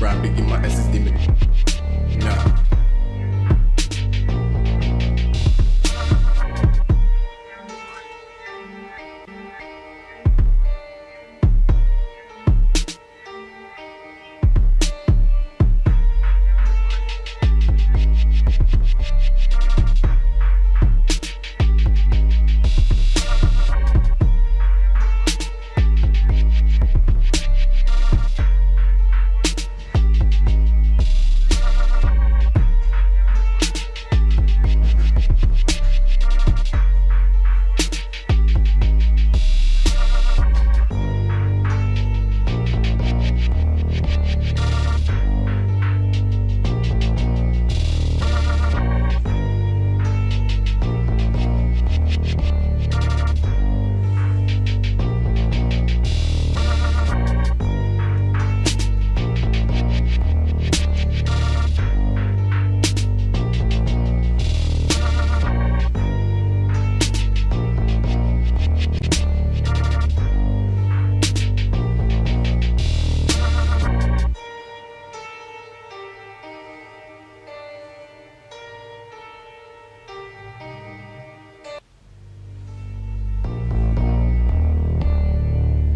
bribe to get my essence demon. Nah.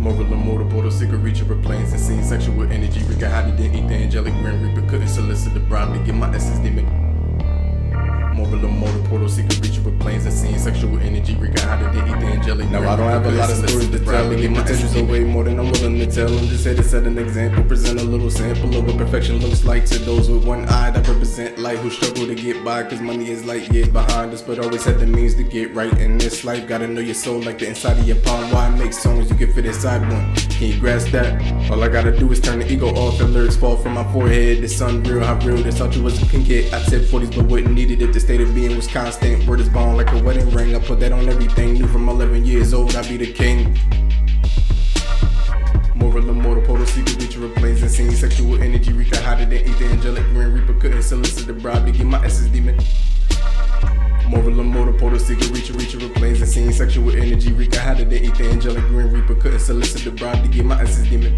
Moral immortal, portal, secret reach over planes and scenes, sexual energy, Rika hiding in ether, angelic grim reaper, couldn't solicit the bribe to get my essence demon. Moral immortal, portal, secret reach over planes and scenes, sexual energy, Rika hiding in ether, angelic grim reaper. Now I don't have a lot of stories to tell, and my potentials are way more than I'm willing to tell. I'm just here to set an example, present a little sample of what perfection looks like to those with one eye that represent light, who struggle to get by, cause money is light years behind us, but always had the means to get right in this life. Gotta know your soul like the inside of your palm. Why make songs you can fit inside one? Can you grasp that? All I gotta do is turn the ego off and lyrics fall from my forehead. It's unreal how real this thought you was a pink kid. I said 40s but wouldn't need it if the state of being was constant. Word is bond like a wedding ring. I put that on everything. Knew from 11 years old I be the king. Moral immortal, portal, secret reacher of planes and scenes, sexual energy, Rika hotter than ether, angelic grim reaper, couldn't solicit the bribe to get my essence demon. Moral immortal, portal, secret reacher of planes and scenes, sexual energy, Rika hotter than ether, angelic grim reaper, couldn't solicit the bribe to get my essence demon.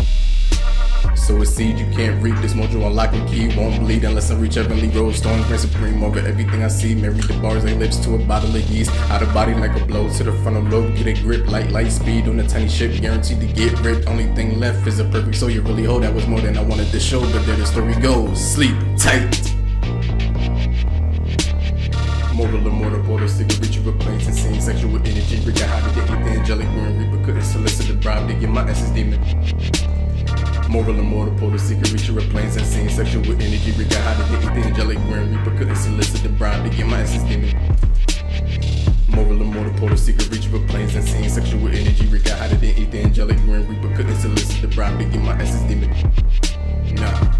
So a seed you can't reap, this mojo unlock and key won't bleed unless I reach heavenly road. Storm reign supreme over everything I see. Marry the bars, they lips to a bottle of yeast. Out of body like a blow to the frontal lobe. Get a grip like light speed on a tiny ship, guaranteed to get ripped. Only thing left is a perfect soul. You really hold that was more than I wanted to show, but there the story goes. Sleep tight. Moral immortal, portal, secret reacher of planes and scenes, sexual energy, Rika hotter than ether, angelic grim reaper, couldn't solicit the bribe to get my essence demon. Moral immortal, portal, secret reacher of planes and scenes, sexual energy, Rika hotter than ether, angelic grim reaper, couldn't solicit the bribe to get my essence demon. Moral immortal, portal, secret reacher of planes and scenes, sexual energy, Rika hotter than ether, angelic grim reaper, couldn't solicit the bribe to get my essence demon. Nah.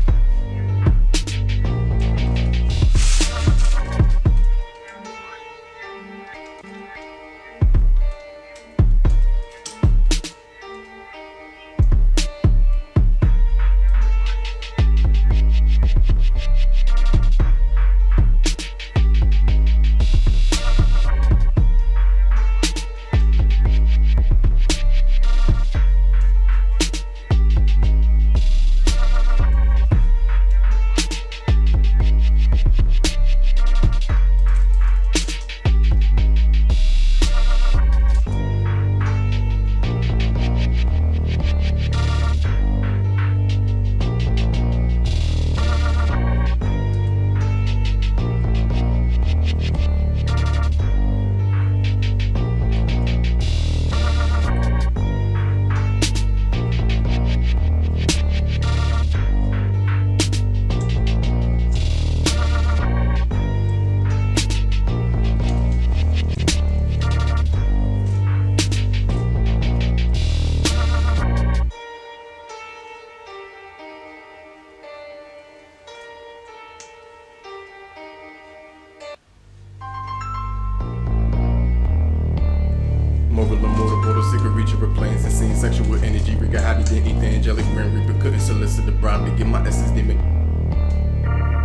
Moral immortal, portal, secret reacher of planes and scenes, sexual energy, Rika hotter than ether, angelic grim reaper, couldn't solicit the bribe to get my essence demon.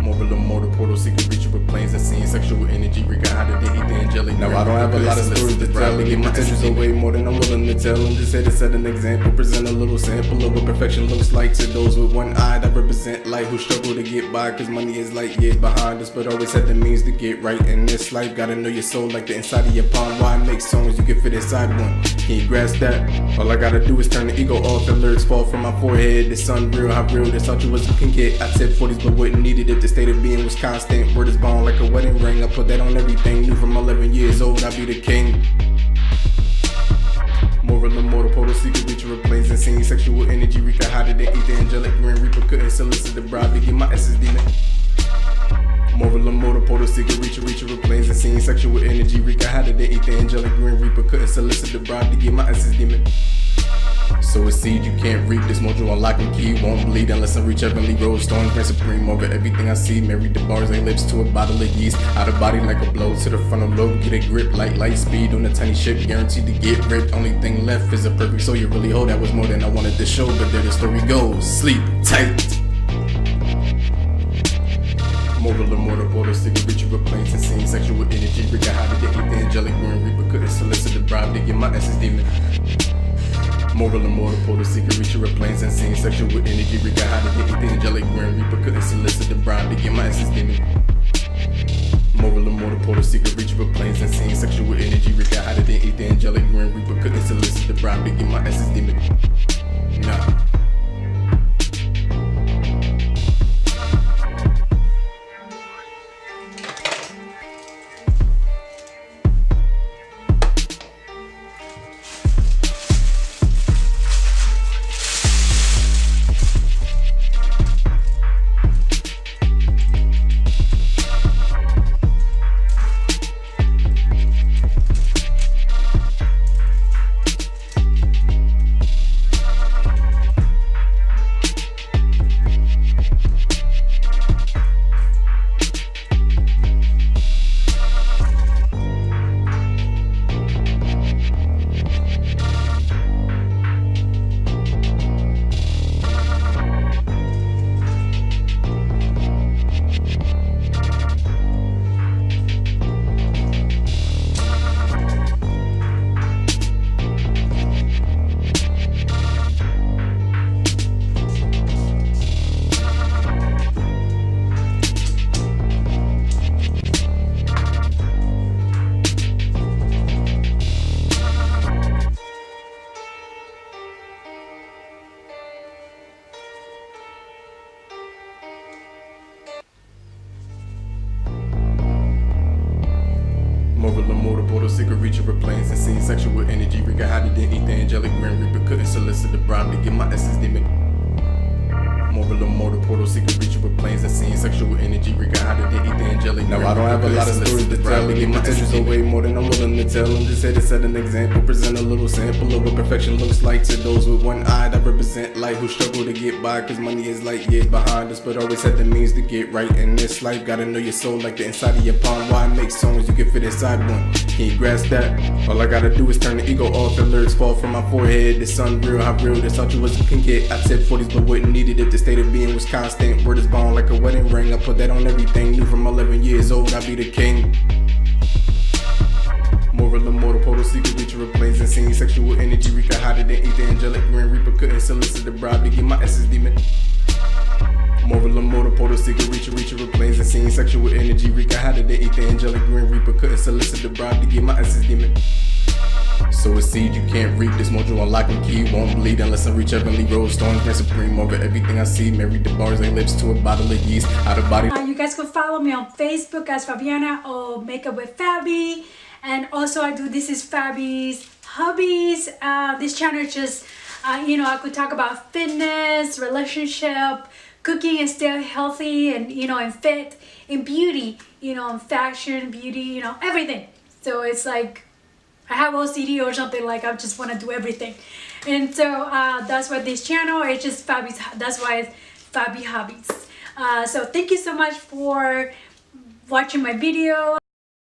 Mobile immortal portal seeker reach over planes and seeing sexual energy wreaking hotter than ether angelic. Now I don't have a lot of stories to tell, and my potentials are way more than I'm willing to tell. I'm just here to set an example, present a little sample of what perfection looks like to those with one eye that represent light who struggle to get by, cause money is light years behind us, but always had the means to get right in this life. Gotta know your soul like the inside of your palm. Why make songs you can fit inside one? Can you grasp that? All I gotta do is turn the ego off and lyrics fall from my forehead. It's unreal how real this thought you was a king kid. I said 40s but wouldn't need it if the state of being was constant. Word is bond like a wedding ring. I put that on everything. Knew from 11 years old I be the king. Moral immortal portal seeker reach over planes and seeing sexual energy wreaking hotter than ether angelic. Grim Reaper couldn't solicit the bribe to get my essence demon. Moral immortal portal seeker reach over planes and seeing sexual energy wreaking hotter than ether angelic. Grim Reaper couldn't solicit the bribe to get my essence demon. So a seed you can't reap, this module unlock and key won't bleed unless I reach heavenly road. Storms reign supreme over everything I see. Married the bars and lips to a bottle of yeast. Out of body like a blow to the frontal lobe. Get a grip like light speed on a tiny ship, guaranteed to get ripped. Only thing left is a perfect soul. You really hold that was more than I wanted to show, but there the story goes. Sleep tight. Moral immortal portal seeker reach over planes and seeing sexual energy wreaking hotter than ether angelic. Grim Reaper couldn't solicit the bribe to get my essence demon. Moral immortal portal seeker reach over planes and seeing sexual energy wreaking hotter than ether angelic. Grim Reaper couldn't solicit the bribe to get my essence demon. Moral immortal portal seeker reach over planes and seeing sexual energy wreaking hotter than ether angelic. Grim Reaper couldn't solicit the bribe to get my essence demon. Nah. Moral immortal portal seeker reach over planes and seeing sexual energy wreaking hotter than ether angelic. Grim Reaper couldn't solicit the bribe to get my essence demon. Moral immortal portal seeker reach over planes and seeing sexual energy wreaking hotter than ether angelic. Now I don't have a lot of stories to tell, and my potentials are way more than I'm willing to tell. I'm just here to set an example, present a little sample of what perfection looks like to those with one eye that represent light who struggle to get by, cause money is light years behind us, but always had the means to get right in this life. Gotta know your soul like the inside of your palm. Why make songs you can fit inside one? Can you grasp that? All I gotta do is turn the ego off and lyrics fall from my forehead. It's unreal how real this thought you was a king kid. I said 40s but wouldn't need it if the state of being was constant. Word is bond like a wedding ring. I put that on everything. Knew from 11 years old I be the king. Moral immortal portal seeker reach over planes and seeing sexual energy wreaking hotter than ether angelic. Grim Reaper couldn't solicit the bribe to get my essence demon. Moral immortal portal seeker reach over planes and seeing sexual energy wreaking hotter than ether angelic. Grim Reaper couldn't solicit the bribe to get my essence demon. So a seed you can't reap, this module unlock and key won't bleed unless I reach heavenly road. Storms reign supreme over everything I see. Married the bars and lips to a bottle of yeast. Out of body. You guys can follow me on Facebook as Fabiana or Makeup with Fabi. And also I do This is Fabi's Hobbies. This channel is just, I could talk about fitness, relationship, cooking and stay healthy and, and fit, and beauty, and fashion, beauty, everything. So it's like, I have OCD or something, like I just want to do everything. And so that's why this channel is just Fabi's, that's why it's Fabi Hobbies. So thank you so much for watching my video.